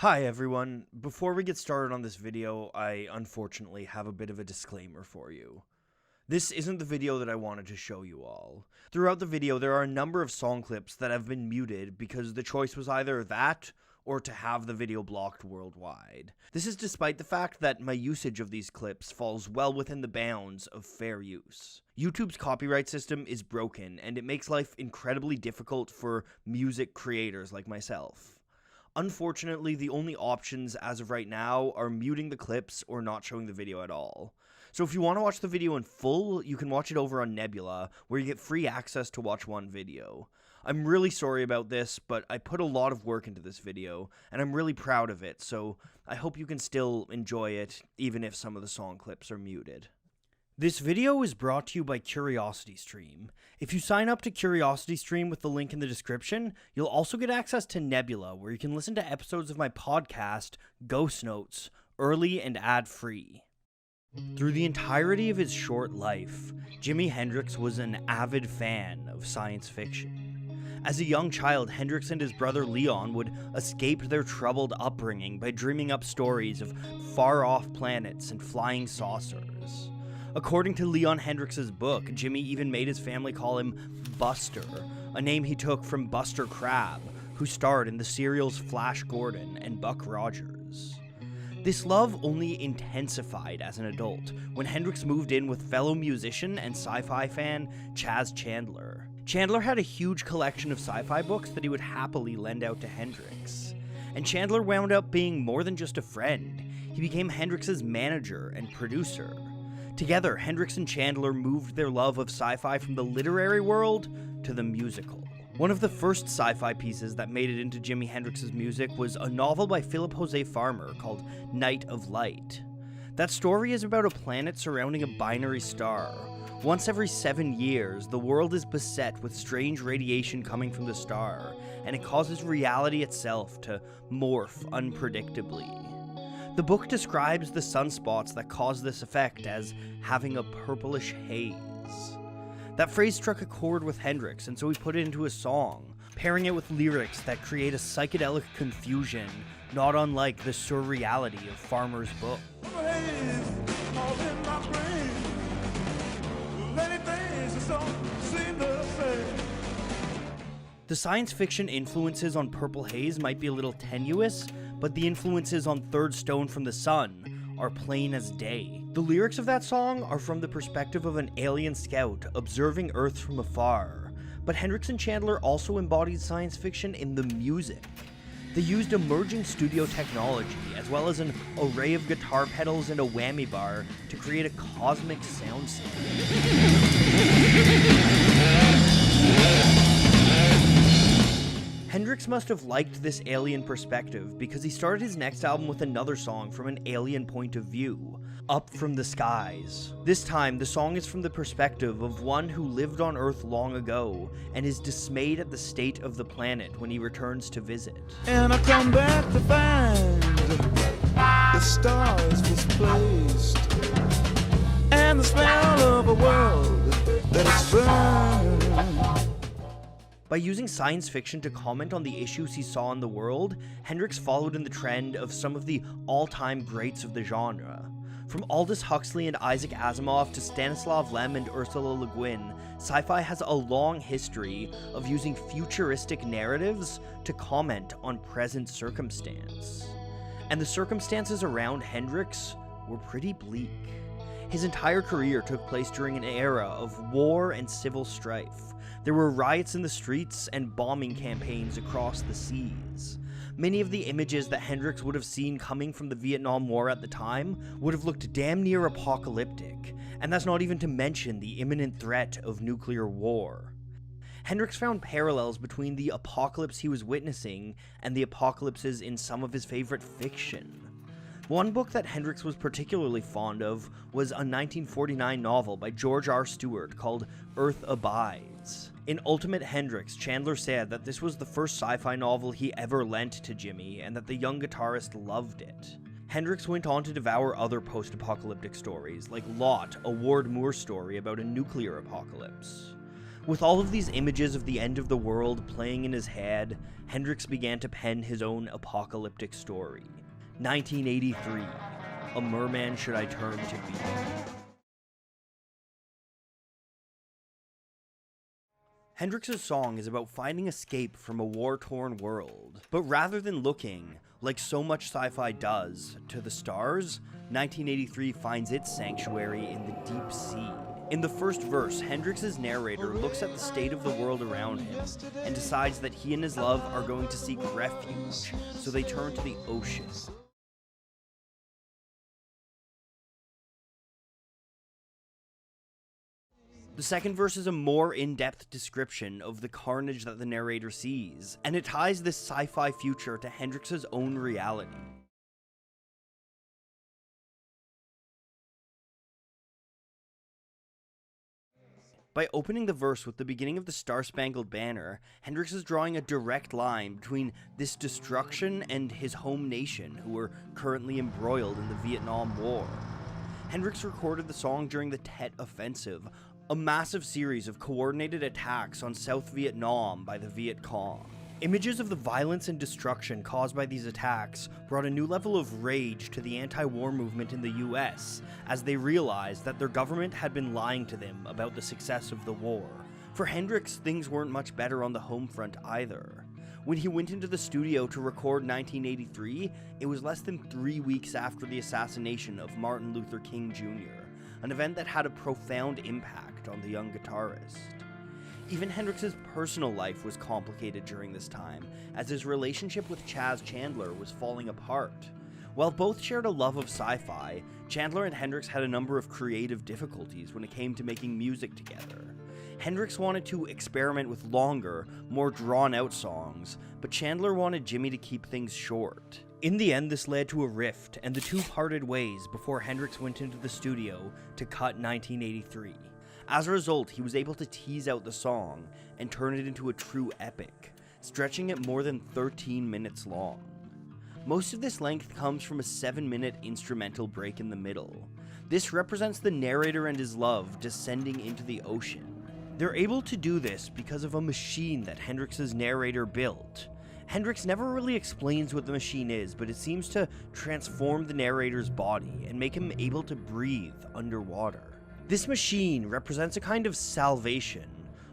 Hi everyone, before we get started on this video, I unfortunately have a bit of a disclaimer for you. This isn't the video that I wanted to show you all. Throughout the video, there are a number of song clips that have been muted because the choice was either that or to have the video blocked worldwide. This is despite the fact that my usage of these clips falls well within the bounds of fair use. YouTube's copyright system is broken, and it makes life incredibly difficult for music creators like myself. Unfortunately, the only options as of right now are muting the clips or not showing the video at all. So if you want to watch the video in full, you can watch it over on Nebula, where you get free access to watch one video. I'm really sorry about this, but I put a lot of work into this video, and I'm really proud of it, so I hope you can still enjoy it, even if some of the song clips are muted. This video is brought to you by CuriosityStream. If you sign up to CuriosityStream with the link in the description, you'll also get access to Nebula, where you can listen to episodes of my podcast, Ghost Notes, early and ad-free. Through the entirety of his short life, Jimi Hendrix was an avid fan of science fiction. As a young child, Hendrix and his brother Leon would escape their troubled upbringing by dreaming up stories of far-off planets and flying saucers. According to Leon Hendrix's book, Jimmy even made his family call him Buster, a name he took from Buster Crabbe, who starred in the serials Flash Gordon and Buck Rogers. This love only intensified as an adult, when Hendrix moved in with fellow musician and sci-fi fan Chaz Chandler. Chandler had a huge collection of sci-fi books that he would happily lend out to Hendrix. And Chandler wound up being more than just a friend. He became Hendrix's manager and producer. Together, Hendrix and Chandler moved their love of sci-fi from the literary world to the musical. One of the first sci-fi pieces that made it into Jimi Hendrix's music was a novel by Philip Jose Farmer called Night of Light. That story is about a planet surrounding a binary star. Once every 7 years, the world is beset with strange radiation coming from the star, and it causes reality itself to morph unpredictably. The book describes the sunspots that cause this effect as having a purplish haze. That phrase struck a chord with Hendrix, and so he put it into a song, pairing it with lyrics that create a psychedelic confusion not unlike the surreality of Farmer's book. The science fiction influences on Purple Haze might be a little tenuous, but the influences on Third Stone from the Sun are plain as day. The lyrics of that song are from the perspective of an alien scout observing Earth from afar, but Hendrix and Chandler also embodied science fiction in the music. They used emerging studio technology, as well as an array of guitar pedals and a whammy bar to create a cosmic soundscape. Hendrix must have liked this alien perspective because he started his next album with another song from an alien point of view, Up From the Skies. This time, the song is from the perspective of one who lived on Earth long ago and is dismayed at the state of the planet when he returns to visit. And I come back to find the stars misplaced and the smell of a world that is burned. By using science fiction to comment on the issues he saw in the world, Hendrix followed in the trend of some of the all-time greats of the genre. From Aldous Huxley and Isaac Asimov to Stanislav Lem and Ursula Le Guin, sci-fi has a long history of using futuristic narratives to comment on present circumstance. And the circumstances around Hendrix were pretty bleak. His entire career took place during an era of war and civil strife. There were riots in the streets and bombing campaigns across the seas. Many of the images that Hendrix would have seen coming from the Vietnam War at the time would have looked damn near apocalyptic, and that's not even to mention the imminent threat of nuclear war. Hendrix found parallels between the apocalypse he was witnessing and the apocalypses in some of his favorite fiction. One book that Hendrix was particularly fond of was a 1949 novel by George R. Stewart called Earth Abides. In Ultimate Hendrix, Chandler said that this was the first sci-fi novel he ever lent to Jimmy, and that the young guitarist loved it. Hendrix went on to devour other post-apocalyptic stories, like Lot, a Ward Moore story about a nuclear apocalypse. With all of these images of the end of the world playing in his head, Hendrix began to pen his own apocalyptic story. 1983, A Merman Should I Turn to Be. Hendrix's song is about finding escape from a war-torn world, but rather than looking, like so much sci-fi does, to the stars, 1983 finds its sanctuary in the deep sea. In the first verse, Hendrix's narrator looks at the state of the world around him and decides that he and his love are going to seek refuge, so they turn to the ocean. The second verse is a more in-depth description of the carnage that the narrator sees, and it ties this sci-fi future to Hendrix's own reality. By opening the verse with the beginning of the Star-Spangled Banner, Hendrix is drawing a direct line between this destruction and his home nation, who were currently embroiled in the Vietnam War. Hendrix recorded the song during the Tet Offensive, a massive series of coordinated attacks on South Vietnam by the Viet Cong. Images of the violence and destruction caused by these attacks brought a new level of rage to the anti-war movement in the US, as they realized that their government had been lying to them about the success of the war. For Hendrix, things weren't much better on the home front either. When he went into the studio to record 1983, it was less than 3 weeks after the assassination of Martin Luther King Jr., an event that had a profound impact on the young guitarist. Even Hendrix's personal life was complicated during this time, as his relationship with Chas Chandler was falling apart. While both shared a love of sci-fi, Chandler and Hendrix had a number of creative difficulties when it came to making music together. Hendrix wanted to experiment with longer, more drawn-out songs, but Chandler wanted Jimmy to keep things short. In the end, this led to a rift, and the two parted ways before Hendrix went into the studio to cut 1983. As a result, he was able to tease out the song and turn it into a true epic, stretching it more than 13 minutes long. Most of this length comes from a 7-minute instrumental break in the middle. This represents the narrator and his love descending into the ocean. They're able to do this because of a machine that Hendrix's narrator built. Hendrix never really explains what the machine is, but it seems to transform the narrator's body and make him able to breathe underwater. This machine represents a kind of salvation,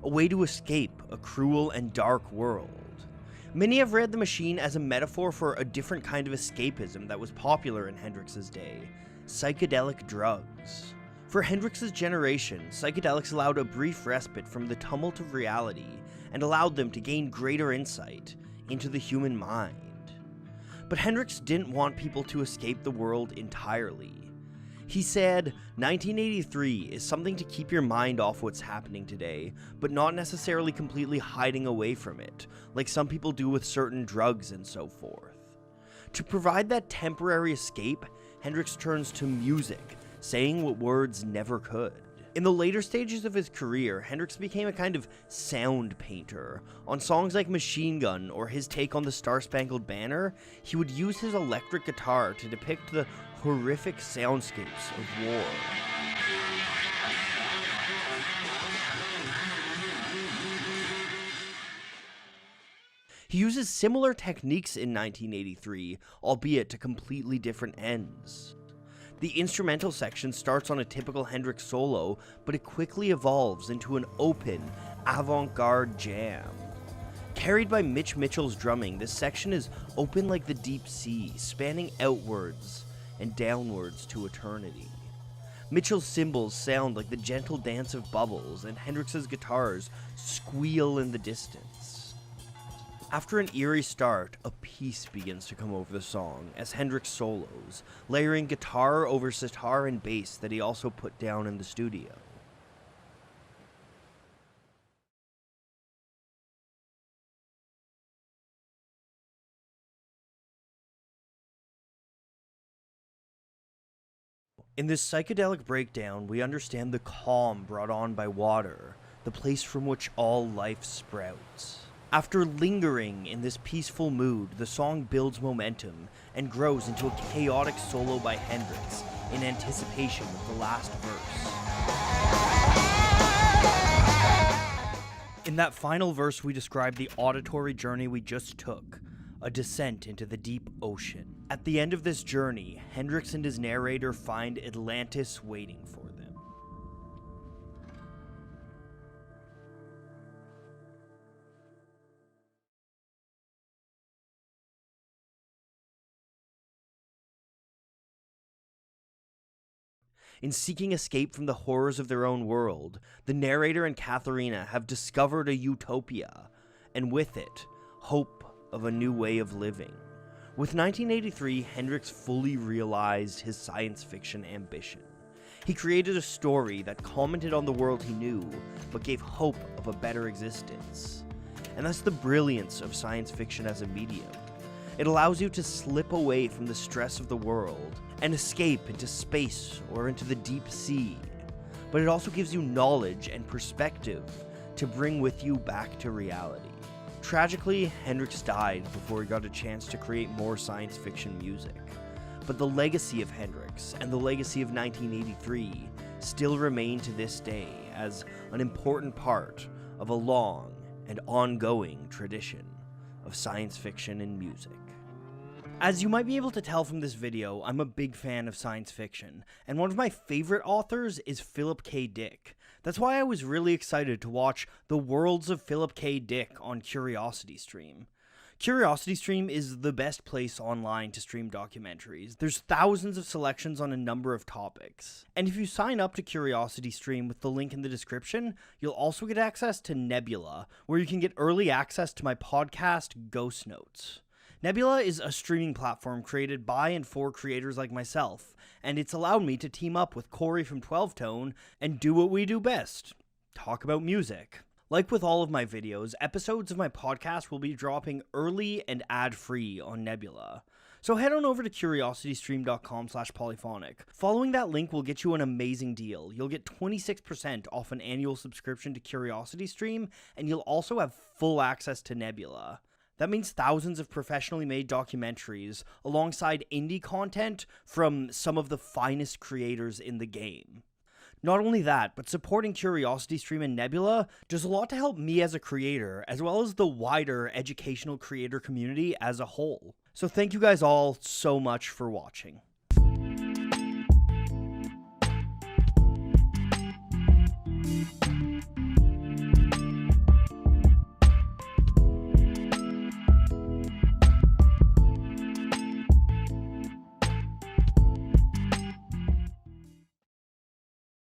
a way to escape a cruel and dark world. Many have read the machine as a metaphor for a different kind of escapism that was popular in Hendrix's day: psychedelic drugs. For Hendrix's generation, psychedelics allowed a brief respite from the tumult of reality and allowed them to gain greater insight into the human mind. But Hendrix didn't want people to escape the world entirely. He said, 1983 is something to keep your mind off what's happening today, but not necessarily completely hiding away from it, like some people do with certain drugs and so forth. To provide that temporary escape, Hendrix turns to music, saying what words never could. In the later stages of his career, Hendrix became a kind of sound painter. On songs like Machine Gun or his take on the Star-Spangled Banner, he would use his electric guitar to depict the horrific soundscapes of war. He uses similar techniques in 1983, albeit to completely different ends. The instrumental section starts on a typical Hendrix solo, but it quickly evolves into an open, avant-garde jam. Carried by Mitch Mitchell's drumming, this section is open like the deep sea, spanning outwards and downwards to eternity. Mitchell's cymbals sound like the gentle dance of bubbles, and Hendrix's guitars squeal in the distance. After an eerie start, a peace begins to come over the song as Hendrix solos, layering guitar over sitar and bass that he also put down in the studio. In this psychedelic breakdown, we understand the calm brought on by water, the place from which all life sprouts. After lingering in this peaceful mood, the song builds momentum and grows into a chaotic solo by Hendrix in anticipation of the last verse. In that final verse, we describe the auditory journey we just took, a descent into the deep ocean. At the end of this journey, Hendrix and his narrator find Atlantis waiting for them. In seeking escape from the horrors of their own world, the narrator and Katharina have discovered a utopia, and with it, hope of a new way of living. With 1983, Hendrix fully realized his science fiction ambition. He created a story that commented on the world he knew, but gave hope of a better existence. And that's the brilliance of science fiction as a medium. It allows you to slip away from the stress of the world and escape into space or into the deep sea. But it also gives you knowledge and perspective to bring with you back to reality. Tragically, Hendrix died before he got a chance to create more science fiction music. But the legacy of Hendrix and the legacy of 1983 still remain to this day as an important part of a long and ongoing tradition of science fiction and music. As you might be able to tell from this video, I'm a big fan of science fiction, and one of my favorite authors is Philip K. Dick. That's why I was really excited to watch The Worlds of Philip K. Dick on CuriosityStream. CuriosityStream is the best place online to stream documentaries. There's thousands of selections on a number of topics. And if you sign up to CuriosityStream with the link in the description, you'll also get access to Nebula, where you can get early access to my podcast, Ghost Notes. Nebula is a streaming platform created by and for creators like myself, and it's allowed me to team up with Corey from 12 Tone and do what we do best, talk about music. Like with all of my videos, episodes of my podcast will be dropping early and ad-free on Nebula. So head on over to curiositystream.com/polyphonic. Following that link will get you an amazing deal. You'll get 26% off an annual subscription to CuriosityStream, and you'll also have full access to Nebula. That means thousands of professionally made documentaries alongside indie content from some of the finest creators in the game. Not only that, but supporting CuriosityStream and Nebula does a lot to help me as a creator, as well as the wider educational creator community as a whole. So thank you guys all so much for watching.